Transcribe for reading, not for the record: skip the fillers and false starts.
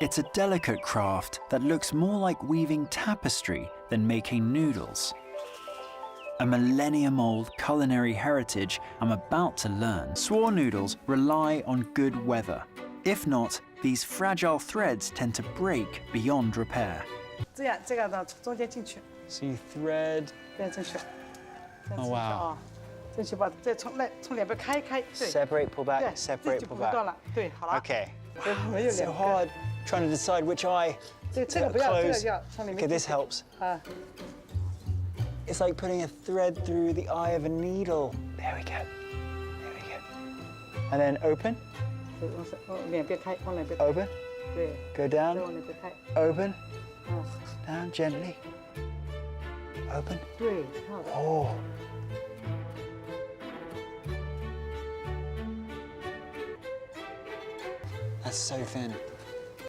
It's a delicate craft that looks more like weaving tapestry than making noodles. A millennium-old culinary heritage I'm about to learn. Swore noodles rely on good weather. If not, these fragile threads tend to break beyond repair. 这样呢，从中间进去， So you thread. 变进去。 Oh wow. 进去把再从两边开，对。 Separate, pull back, 对， separate, 自己 pull 补断 back. 了，对，好了。 Okay. 没有 So 两个。 hard trying to decide which eye 这个不要，这个 close. 要从里面。 Okay, this helps. 啊。 It's like putting a thread through the eye of a needle. There we go. There we go. And then open. 往两边开，往两边。 Open. 对。 Go 再 down. 往两边开。 Open. 啊。 Down gently. Open. 对，好的。 Oh. That's so thin.